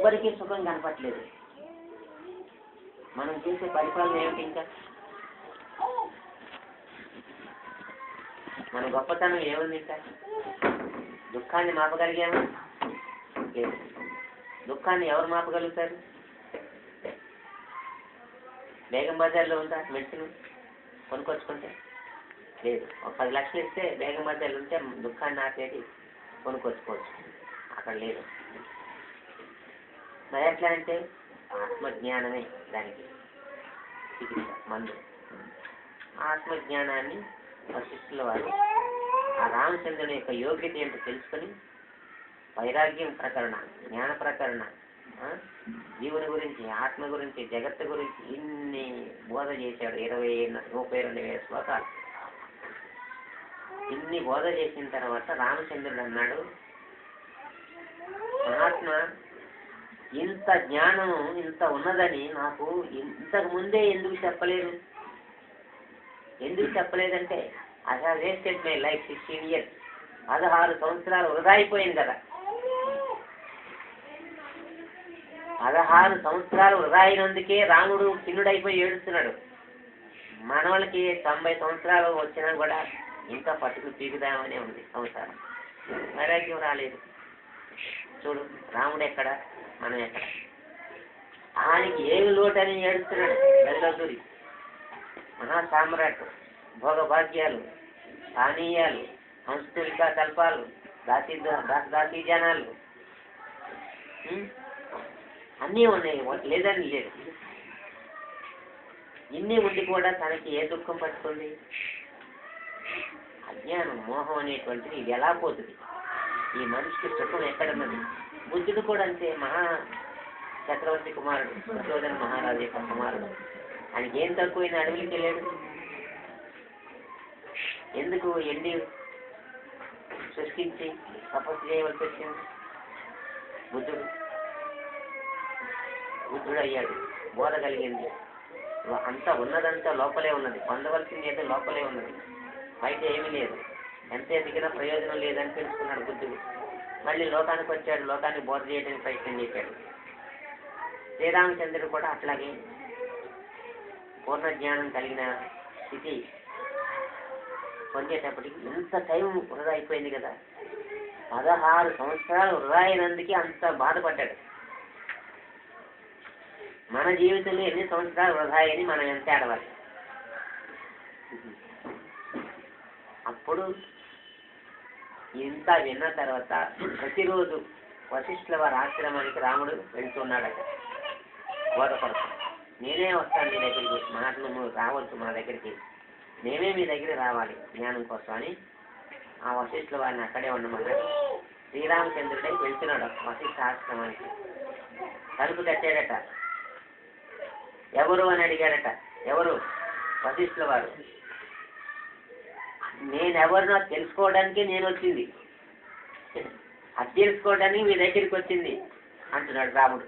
ఎవ్వరికీ సుఖం కనపట్లేదు. మనం చేసే పరిపాలన ఏమిటి? ఇంకా మన గొప్పతనం ఏముంది? ఇంకా దుఃఖాన్ని మాపగలిగామా? లేదు. దుఃఖాన్ని ఎవరు మాపగలుగుతారు? బేగం బజార్లో ఉందా మెడిసిన్ కొనుక్కొచ్చుకుంటే? లేదు. ఒక 10 లక్షలు ఇస్తే బేగం బజార్లు ఉంటే దుఃఖాన్ని ఆపేది కొనుక్కొచ్చుకోవచ్చు. అక్కడ లేదు. మరి ఎట్లా అంటే ఆత్మజ్ఞానమే దానికి చికిత్స, మందు. ఆత్మజ్ఞానాన్ని వశిష్ఠుల వారు ఆ రామచంద్రుని యొక్క యోగ్యత ఏంటో తెలుసుకొని వైరాగ్యం ప్రకరణ, జ్ఞాన ప్రకరణ, జీవుని గురించి, ఆత్మ గురించి, జగత్తు గురించి ఇన్ని బోధ చేశాడు. 32,000 శ్లోకాలు. ఇన్ని బోధ చేసిన తర్వాత రామచంద్రుడు అన్నాడు, మహాత్మ ఇంత జ్ఞానము ఇంత ఉన్నదని నాకు ఇంతకు ముందే ఎందుకు చెప్పలేదు? ఎందుకు చెప్పలేదంటే I have wasted my life 16 years. 16 సంవత్సరాలు వృధా అయిపోయింది కదా. 16 సంవత్సరాలు వృధా అయినందుకే రాముడు చిన్నుడైపోయి ఏడుస్తున్నాడు. మనవాళ్ళకి 90 సంవత్సరాలు వచ్చినా కూడా ఇంకా పట్టుకు పీకుదామనే ఉంది సంవత్సరం. వైరాగ్యం రాలేదు. చూడు, రాముడు ఎక్కడ, మనం ఎక్కడ? ఆయనకి ఏమి లోటు అని ఏడుస్తున్నాడు. గదిలోదూరి మహాసామ్రాట్, భోగభాగ్యాలు, పానీయాలు, హంస్తులికా కల్పాలు, దాసీజనాలు అన్నీ ఉన్నాయి, లేదని లేదు. ఇన్ని ఉండి కూడా తనకి ఏ దుఃఖం పట్టుకుంది? అజ్ఞానం, మోహం అనేటువంటిది ఇది ఎలా పోతుంది? ఈ మనిషికి సుఖం ఎక్కడున్నది? బుద్ధుడు కూడా అంతే. మహా చక్రవర్తి కుమారుడు, సుశోధన మహారాజు యొక్క కుమారుడు. ఆయనకి ఏం తక్కువైన అడవులకి వెళ్ళాడు. ఎందుకు ఎండి సృష్టించి తపస్సు చేయవలసి వచ్చింది? బుద్ధుడు అయ్యాడు. బోధ కలిగింది. అంతా ఉన్నదంతా లోపలే ఉన్నది. పొందవలసింది ఏదో లోపలే ఉన్నది, బయట ఏమీ లేదు. ఎంత ఎదిగినా ప్రయోజనం లేదని తెలుసుకున్నాడు బుద్ధుడు. మళ్ళీ లోకానికి వచ్చాడు. లోకానికి బోధ చేయడానికి ప్రయత్నం చేశాడు. శ్రీరామచంద్రుడు కూడా అట్లాగే పూర్ణ జ్ఞానం కలిగిన స్థితి పొందేటప్పటికి ఇంత టైం వృధా అయిపోయింది కదా. 16 సంవత్సరాలు వృధా అయినందుకే అంత బాధపడ్డాడు. మన జీవితంలో ఎన్ని సంవత్సరాలు వృధా అయ్యని మనం ఎంత ఆడవాలి? అప్పుడు ఇంత విన్న తర్వాత ప్రతిరోజు వశిష్ఠుల వారి ఆశ్రమానికి రాముడు వెళ్తున్నాడట. బోధపడతాం, నేనే వస్తాను మీ దగ్గరికి, మహాత్ములు రావచ్చు మా దగ్గరికి, నేనే మీ దగ్గర రావాలి జ్ఞానం కోసం అని ఆ వశిష్ఠుల వారిని అక్కడే ఉండమన్నాడు. శ్రీరామచంద్రుడై వెళ్తున్నాడు వశిష్ఠ ఆశ్రమానికి. తలుపు తట్టాడట. ఎవరు అని అడిగాడట. ఎవరు? వశిష్ఠుల వారు. నేనెవరినో తెలుసుకోవడానికి నేను వచ్చింది, అది తెలుసుకోవడానికి మీ దగ్గరికి వచ్చింది అంటున్నాడు రాముడు.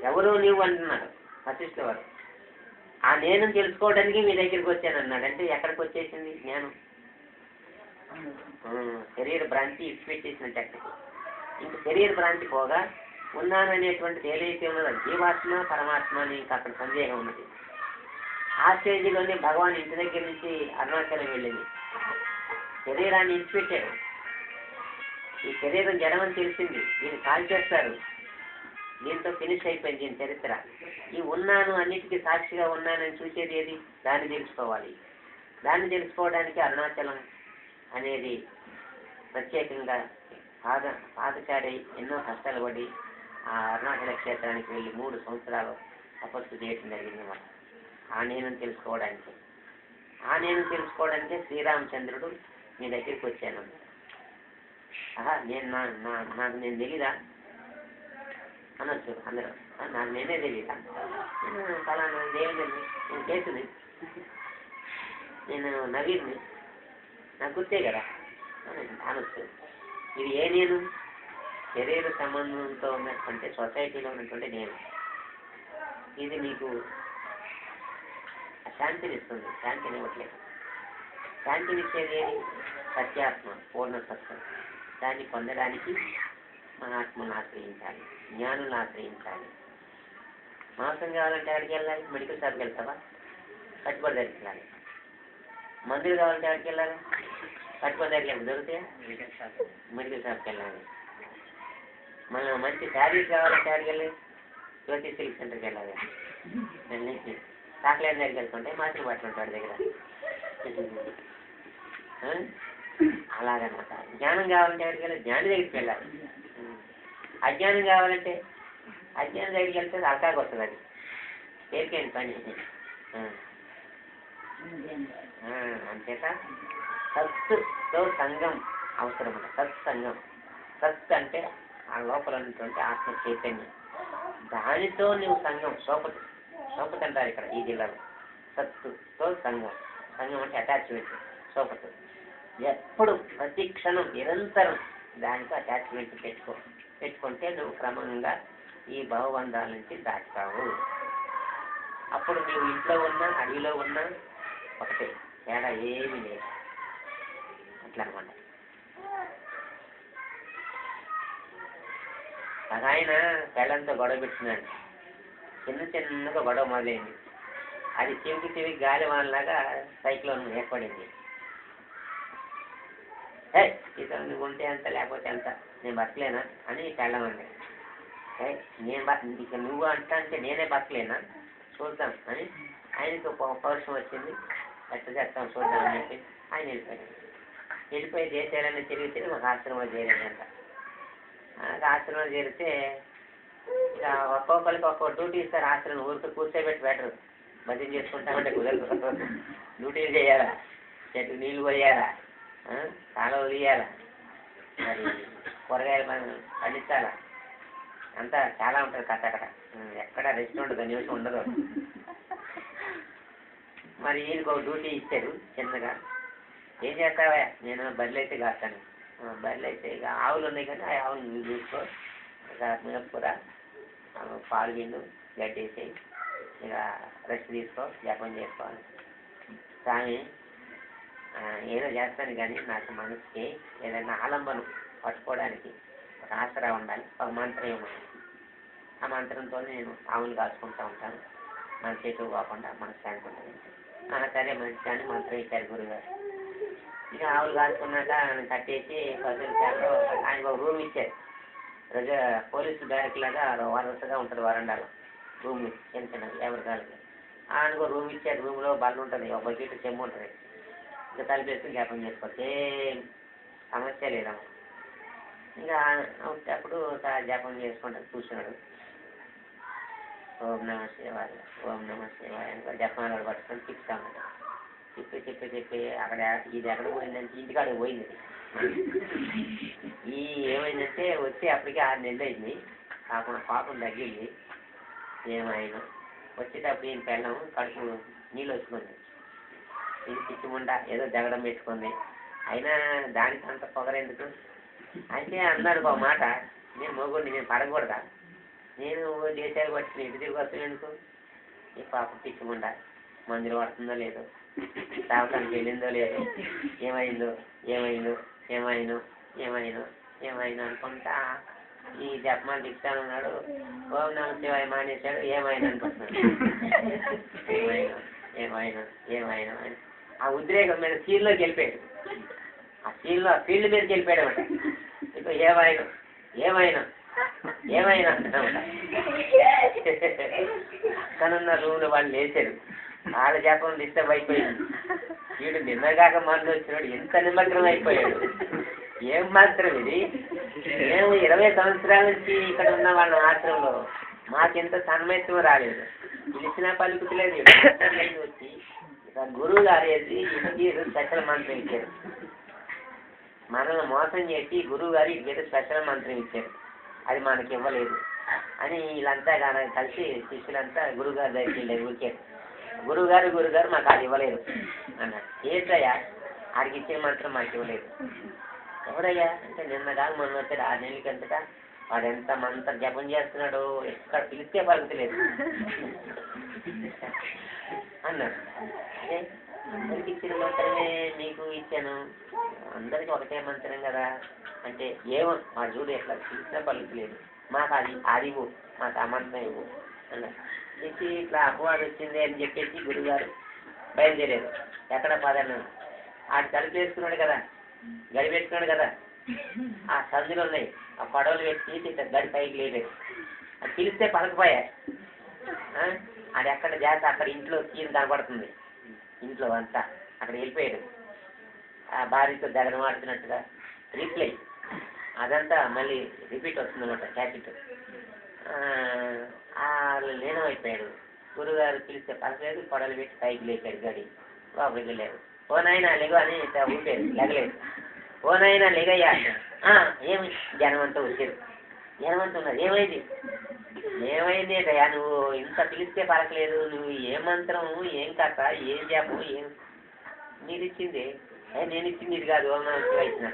ఎవరు నీవు అంటున్నాడు వశిష్ఠుల వారు. ఆ నేను తెలుసుకోవడానికి మీ దగ్గరికి వచ్చాను అన్నాడు. అంటే ఎక్కడికి వచ్చేసింది జ్ఞానం? శరీర భ్రాంతి ఇచ్చిపెట్టేసినట్టు ఎక్కడికి. ఇంక శరీర భ్రాంతి పోగా ఉన్నాననేటువంటిది ఏదైతే ఉన్నదో జీవాత్మ పరమాత్మ అని ఇంకా అక్కడ సందేహం ఉన్నది. ఆ స్టేజీలోనే భగవాన్ ఇంటి దగ్గర నుంచి అరుణాచలం వెళ్ళింది. శరీరాన్ని ఇచ్చిపెట్టాడు. ఈ శరీరం జడమని తెలిసింది, దీన్ని కాల్ చేస్తారు, దీంతో ఫినిష్ అయిపోయింది దీని చరిత్ర. ఈ ఉన్నాను అన్నిటికీ సాక్షిగా ఉన్నానని చూసేది ఏది? దాన్ని తెలుసుకోవాలి. దాన్ని తెలుసుకోవడానికి అరుణాచలం అనేది ప్రత్యేకంగా పాదచారి ఎన్నో కష్టాలు పడి ఆ అరుణాచల క్షేత్రానికి వెళ్ళి 3 సంవత్సరాలు తపస్సు చేయడం జరిగింది. మనం ఆ నేను తెలుసుకోవడానికి. ఆ నేను తెలుసుకోవడానికే శ్రీరామచంద్రుడు మీ దగ్గరికి వచ్చాను. నేను నాకు నేను తెలీదా అనొచ్చు అందరూ. నాకు నేనే తెలీదా? నేను ఫలానా దేవేంద్రని, నేను కేసుని, నేను నవీన్ని, నాకు గుర్తే కదా అనొచ్చు. ఇది ఏ నేను? శరీర సంబంధంతో ఉన్నటువంటి సొసైటీలో ఉన్నటువంటి నేను. ఇది నీకు శాంతినిస్తుంది, శాంతినివ్వట్లేదు. శాంతినిచ్చేది ఏది? సత్యాత్మ, పూర్ణ సత్యం. దాన్ని పొందడానికి మహాత్ములను ఆశ్రయించాలి, జ్ఞానులను ఆశ్రయించాలి. మాంసం కావాలంటే ఎక్కడికి వెళ్ళాలి? మెడికల్ షాప్కి వెళ్తావా? కట్టుబడి దగ్గరికి వెళ్ళాలి. మందులు కావాలంటే ఎక్కడికి వెళ్ళాలి? కట్టుబడి దగ్గరికి దొరికితే మెడికల్ షాప్కి వెళ్ళాలి. మన మంచి శారీస్ కావాలంటే ఎక్కడికి వెళ్ళి జ్యోతి సిల్క్ సెంటర్కి వెళ్ళాలి. చాక్లెట్ దగ్గరికి వెళ్తుంటే మాసిన బట్టలు ఉంటాడు దగ్గర. అలాగనమాట. జ్ఞానం కావాలంటే ఎక్కడికి వెళ్ళాలి? జ్ఞాని దగ్గరికి వెళ్ళాలి. అజ్ఞానం కావాలంటే అజ్ఞానం దగ్గరికి వెళ్తే అలకాకు వస్తుంది. అది పేరుకేంటి పని. అంతేత సత్తుతో సంఘం అవసరం. సత్సంగం. సత్ అంటే ఆ లోపల ఉన్నటువంటి ఆత్మ చైతన్యం, దానితో నువ్వు సంఘం. సోపతి సోపతి అంటారు ఇక్కడ ఈ జిల్లాలో. సత్తుతో సంఘం. సంఘం అంటే అటాచ్మెంట్. సోపతి ఎప్పుడు ప్రతి క్షణం నిరంతరం దానితో అటాచ్మెంట్ పెట్టుకుంటే నువ్వు క్రమంగా ఈ భవబంధాల నుంచి దాటుతావు. అప్పుడు నువ్వు ఇంట్లో ఉన్నా అడవిలో ఉన్నా ఒకటే, తేడా ఏమీ లేదు. అట్లా అనమాట. ఆయన పెళ్ళంతో గొడవ పెట్టుకున్నాడు. చిన్నగా గొడవ మొదలైంది. అది చివికి గాలి వానలాగా సైక్లోన్ ఏర్పడింది. ఇతను నువ్వు ఉంటే ఎంత లేకపోతే ఎంత, నేను బతకలేనా అని పెళ్ళమండి. ఇక నువ్వు అంటా అంటే నేనే బతకలేనా చూద్దాం అని ఆయనకు పౌరుషం వచ్చింది. ఎట్లా చేస్తాం చూద్దాం అని చెప్పి ఆయన వెళ్ళిపోయి దేశాలన్నీ తిరిగి ఒక ఆశ్రమం చేరాడంట. ఆశ్రమం చేరితే ఇక ఒక్కొక్కరికి ఒక్కొక్క డ్యూటీ ఇస్తారు. ఆశ్రమం ఊరికి కూర్చోబెట్టి పెట్టరు. భజన చేసుకుంటామంటే కుదరదు. డ్యూటీలు చేయాలా, చెట్టు నీళ్ళు పోయాలా, కాలువలు తీయాలా, మరి కూరగాయలు పండించాలా, అంతా చాలా ఉంటుంది కథ. అక్కడ ఎక్కడ రెస్ట్ ఉండదు, నిమిషం ఉండదు. మరి ఈయనకు ఒక డ్యూటీ ఇచ్చారు చిన్నగా. ఏం చేస్తావా? నేను బర్రెలు అయితే కాస్తాను. బర్రెలు అయితే ఇక ఆవులు ఉన్నాయి కానీ ఆ ఆవులు నువ్వు చూసుకో, ఇక మినపకూర పాలు విండు గడ్డి వేసి ఇక రెస్ట్ తీసుకో, జపం చేసుకోవాలి. స్వామి ఏదో చేస్తాను కానీ నాకు మనసుకి ఏదైనా ఆలంబనం పట్టుకోవడానికి ఒక ఆసరా ఉండాలి, ఒక మంత్రం ఇవ్వాలి. ఆ మంత్రంతో నేను ఆవులు కాచుకుంటూ ఉంటాను, మన చెట్టు కాకుండా మనసు శాంతి ఉంటుంది. సరే మంచి అని మంత్రం ఇచ్చారు గురుగారు. ఇక ఆవులు కాచుకున్నాక కట్టేసి పశువుల ఆయనకు ఒక రూమ్ ఇచ్చారు. పోలీసు బ్యారక్ లాగా వరుసగా ఉంటుంది వరండాలో రూమ్, చిన్న చిన్నది ఎవరి కాళ్ళకి. ఆయనకు రూమ్ ఇచ్చారు. రూమ్లో బల్ల ఉంటుంది, ఒక బకెట్ చెమ్ము ఉంటుంది. ఇంకా తలిపేసుకుని జ్ఞాపకం చేసుకోవచ్చు, ఏం సమస్య లేదమ్మా. ఇంకా అప్పుడు జ్ఞాపకం చేసుకుంటారు. కూర్చున్నాడు. ఓం నమ శివాయ, ఓం నమ శివాయ అని జపమాలు పట్టుకొని తిప్పుతా ఉంటాడు. చెప్పి అక్కడ ఇది ఎక్కడ పోయిందంటే ఇంటికాడికి పోయింది. ఈ ఏమైందంటే వచ్చి అప్పటికే 6 నెలలు అయింది. కాకుండా పాపం తగ్గింది. ఏమైనా వచ్చేటప్పుడు ఈయన పెళ్ళం కడుపు నీళ్ళు వచ్చుకుంది. ఇది పిచ్చిముండ ఏదో జగడం పెట్టుకుంది. అయినా దానికి అంత పొగరెందుకు అయితే అన్నాడు ఒక మాట, నేను మొగుడిని, నేను పడకూడదా, నేను దేశాలు పట్టుకుని ఇంటి తిరిగి వస్తాను ఎందుకు? ఈ పాప పిచ్చిముండ మందులు పడుతుందో లేదో, తాగటానికి వెళ్ళిందో లేదో, ఏమైనా అనుకుంటా ఈ జపమాలు తిప్పుతానన్నాడు. ఓం నమ శివాయ మానేశాడు. ఏమైనా అనుకుంటున్నాడు. ఏమైనా అని ఆ ఉద్రేకం మీద సీన్లోకి వెళ్ళిపోయాడు. ఆ ఫీల్డ్ మీదకి వెళ్ళిపోయాడు అనమాట. ఇప్పుడు ఏమైనా అంటున్నామాట. తనున్న రూమ్లో వాళ్ళు లేచారు. వాళ్ళ జపం డిస్టర్బ్ అయిపోయింది. వీడు నిన్నగాక మందు వచ్చినాడు, ఎంత నిమగ్నం అయిపోయాడు. ఏం మాత్రం ఇది, మేము 20 సంవత్సరాల నుంచి ఇక్కడ ఉన్న వాళ్ళ ఆశ్రమంలో మాకెంత సన్మైత్వం రాలేదు, పిలిచినా పలుకుతలేదు. వచ్చి ఇక గురువు గారు ఇంటికి స్పెషల్ మంత్రం ఇచ్చారు. మనల్ని మోసం చేసి గురువు గారు ఇంటికి స్పెషల్ మంత్రం ఇచ్చారు, అది మనకి ఇవ్వలేదు అని వీళ్ళంతా కలిసి శిష్యులంతా గురువుగారి దగ్గరికి వెళ్ళారు. ఊరికారు గురువుగారు మాకు అది ఇవ్వలేదు అన్నాడు. ఏంటయ్యా ఆడికి ఇచ్చిన మంత్రం మాకు ఇవ్వలేదు? ఎవడయ్యా అంటే నిన్నగా మొన్న వచ్చాడు 6 నెలల కిందట. వాడు ఎంత మంత్ర జపం చేస్తున్నాడు, ఎక్కడ పిలిస్తే పలుకుతలేదు అన్నాడు. అందరికి ఇచ్చిన మంత్రమే మీకు ఇచ్చాను, అందరికి ఒకటే మంత్రం కదా అంటే ఏమో మా చూడు ఎట్లా చూసినా పలుకులేదు, మాకు అది ఇవ్వు, మాకు ఆ మంత్రం ఇవ్వు అన్నారు. ఇచ్చి ఇట్లా అపవాదం వచ్చింది అని చెప్పేసి గురుగారు బయలుదేరారు. ఎక్కడ పదన్నాను ఆడు తలుపు వేసుకున్నాడు కదా, గడి పెట్టుకున్నాడు కదా, ఆ సందులు ఉన్నాయి, ఆ పడవలు పెట్టి గడి పైకి లేదు, అది పిలిస్తే పలకపోయా. అది ఎక్కడ జాతి అక్కడ ఇంట్లో తీరు కనపడుతుంది, ఇంట్లో అంతా అక్కడ వెళ్ళిపోయాడు. ఆ భార్యతో జగనమాడుతున్నట్టుగా రీప్లై అదంతా మళ్ళీ రిపీట్ వస్తుందన్నమాట క్యాసెట్. లీనమైపోయాడు. గురుగారు పిలిస్తే పలకలేదు, పడవలు పెట్టి పైకి లేపాడు, గడి లోపలికి వెళ్ళారు. ఓ నాయన లెగ అని ఊపారు, లెగలేదు. ఓ నాయన లెగయ్యా, ఏమి జనమంతా వచ్చారు, జనమంతా ఉన్నారు, ఏమైంది ఏమైంది అయ్యా, నువ్వు ఇంత పిలిస్తే పలకలేదు, నువ్వు ఏ మంత్రం ఏం కథ ఏం జాపం ఏం మీరు ఇచ్చింది, నేను ఇచ్చింది ఇది కాదు ఇచ్చిన,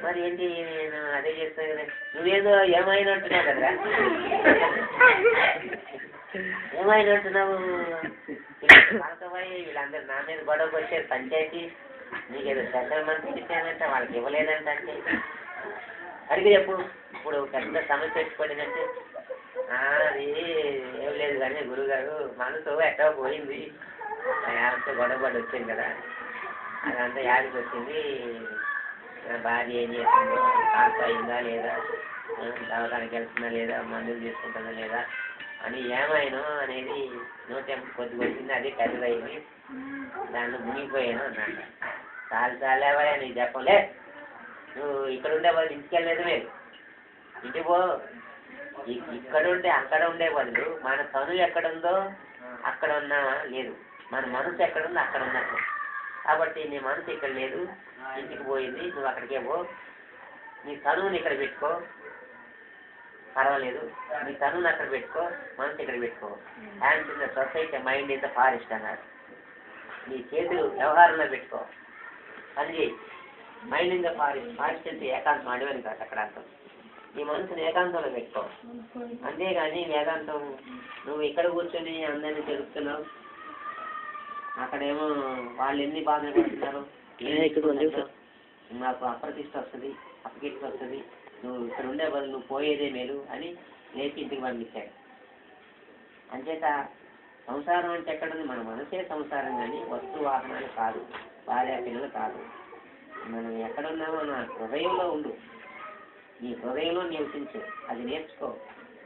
మరి ఏంటి నేను అదే చేస్తాను కదా, నువ్వేదో ఏమైనా అంటున్నావు కదరా, ఏమైనా అంటున్నావు, పలకపోయి వీళ్ళందరూ నా మీద గొడవకు వచ్చారు, పంచాయతీ నీకేదో స్పెషల్ మంత్రి ఇచ్చానంటే వాళ్ళకి ఇవ్వలేదంట, అంటే అడిగి చెప్పు ఇప్పుడు పెద్ద సమస్య తెచ్చిపడిందంటే అది ఏం లేదు కానీ గురుగారు మనసు ఎక్కడ పోయింది, యాభై గొడవపడి వచ్చింది కదా, అదంతా యాదికి వచ్చింది, భార్య ఏం చేస్తుందో, కాస్త అయిందా లేదా, దవాఖానకి వెళ్తుందా లేదా, మందులు తీసుకుంటుందా లేదా అని ఏమైనా అనేది నోటెంపు కొద్దిగా వచ్చింది, అది పెద్దదైంది, దాంట్లో మునిగిపోయాను అన్నాడు. చాలేవా నీకు చెప్పలే, నువ్వు ఇక్కడ ఉండే వాళ్ళు ఇంటికి వెళ్ళలేదు, లేదు ఇంటికి పో, ఇక్కడ ఉంటే అక్కడ ఉండే బదులు మన తను ఎక్కడుందో అక్కడ ఉన్నావా లేదు, మన మనసు ఎక్కడుందో అక్కడ ఉన్నట్టు, కాబట్టి నీ మనసు ఇక్కడ లేదు, ఇంటికి పోయింది, నువ్వు అక్కడికే పో, నీ తనువుని ఇక్కడ పెట్టుకో పర్వాలేదు, నీ తనువుని అక్కడ పెట్టుకో, మనసు ఇక్కడ పెట్టుకో, hands in the society mind in the forest అన్నారు. నీ చేతులు వ్యవహారంలో పెట్టుకో, పని చేయి, mind in the forest, forest అంటే ఏకాంతం అడవని కాదు అక్కడ అర్థం, నీ మనసుని ఏకాంతంలో పెట్టుకో, అంతేగాని వేదాంతం నువ్వు ఇక్కడ కూర్చొని అందరినీ తెలుపుతున్నావు, అక్కడేమో వాళ్ళు ఎన్ని బాధలు పడుతున్నారు, మాకు అప్రతిష్ట వస్తుంది, అపకీర్తి వస్తుంది, నువ్వు ఇక్కడ ఉండే బదులు నువ్వు పోయేదే మేలు అని లేచి ఇంటికి పంపించాడు. అంచేత సంసారం అంటే ఎక్కడుంది, మన మనసే సంసారం కానీ వస్తు వాహనాలు కాదు, భార్య పిల్లలు కాదు. మనం ఎక్కడున్నామో నా హృదయంలో ఉండు, నీ హృదయంలో నివసించు, అది నేర్చుకో.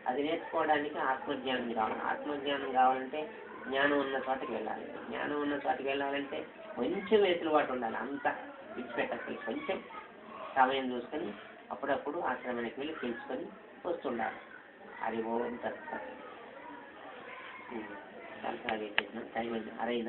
అది నేర్చుకోవడానికి ఆత్మజ్ఞానం కావాలి. ఆత్మజ్ఞానం కావాలంటే జ్ఞానం ఉన్న చోటకి వెళ్ళాలి. జ్ఞానం ఉన్న చోటకి వెళ్ళాలంటే కొంచెం వెసులుబాటు ఉండాలి, అంతా విడిచిపెట్టచ్చు, కొంచెం సమయం చూసుకొని అప్పుడప్పుడు ఆశ్రమానికి వెళ్ళి తెలుసుకొని వస్తుండాలి. అది ఓం తత్సత్. టైం అయింది, అరైందా?